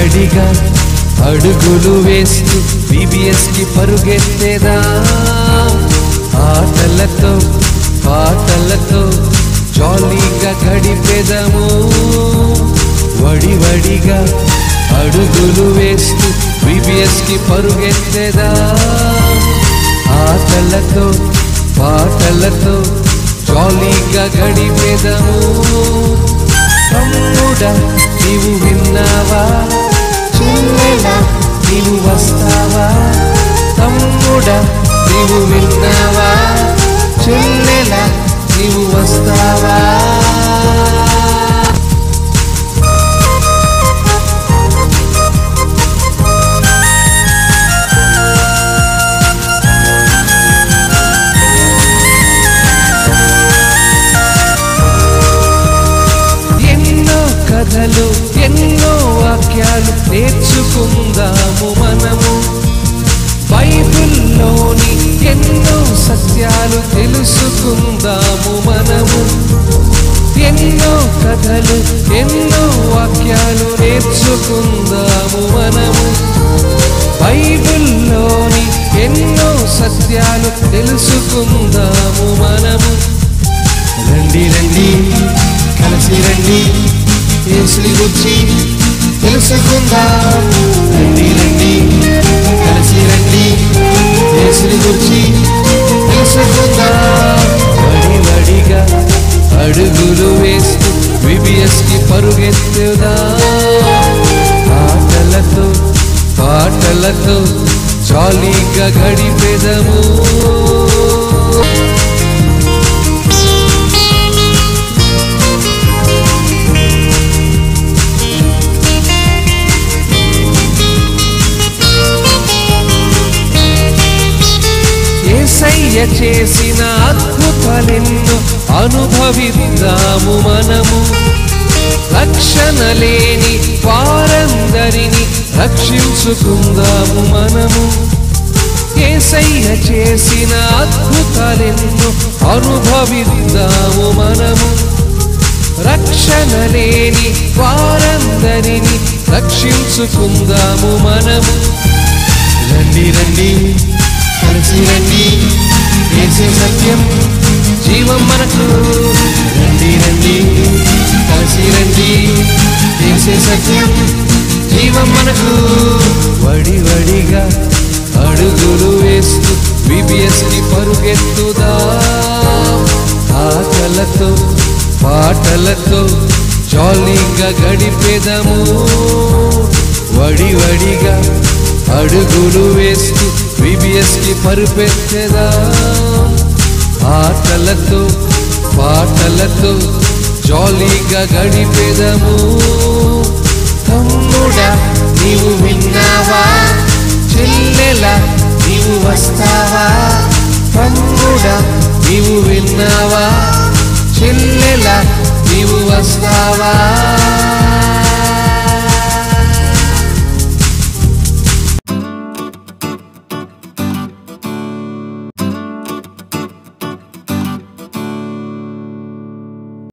వడిగా అడుగులు వేస్తూ VBS కి పరుగెత్తేదా ఆటలతో పాటలతో జాలీగా గడిపేదము వడివడిగా అడుగులు వేస్తూ VBS కి పరుగెత్తేదా ఆటలతో పాటలతో జాలీగా గడిపేదము తమ్ముడా నీవు విన్నావా చెల్లెలా నీవు వస్తావా తమ్ముడా నీవు విన్నావా చెల్లెలా నీవు వస్తావా కథలు ఎన్నో వాక్యాలు నేర్చుకుందాము మనము బైబిల్లోని ఎన్నో సత్యాలు తెలుసుకుందాము మనము ఎన్నో కథలు ఎన్నో వాక్యాలు నేర్చుకుందాము మనము బైబిల్లోని ఎన్నో సత్యాలు తెలుసుకుందాము మనము రండి రండి కలిసి రండి యేసుని గురించి తెలుసుకుందాం రండి రండి కలిసి రండి యేసుని గురించి తెలుసుకుందాం వడివడిగా అడుగులు వేస్తూ VBS కి పరుగెత్తుదాం ఆటలతో పాటలతో జాలీగా గడిపేదము యేసయ్య చేసిన అద్భుతాలెన్నో అనుభవిద్దాము మనము రక్షణ లేని వారందరిని రక్షించుకుందాము మనము యేసయ్య చేసిన అద్భుతాలెన్నో అనుభవిద్దాము మనము రక్షణ లేని వారందరిని రక్షించుకుందాము మనము రండి రండి కలిసి రండి యేసే సత్యం జీవం మనకు రండి రండి కలిసి రండి యేసే సత్యం జీవం మనకు వడివడిగా అడుగులు వేస్తూ VBS కి పరుగెత్తుదాం ఆటలతో పాటలతో జాలీగా గడిపేదము వడివడిగా అడుగులు వేస్తూ VBS కి పరుపెత్తేదాం ఆటలతో పాటలతో జాలీగా గడిపేదము తమ్ముడా నీవు విన్నావా చెల్లెలా నీవు వస్తావా తమ్ముడా నీవు విన్నావా చెల్లెలా నీవు వస్తావా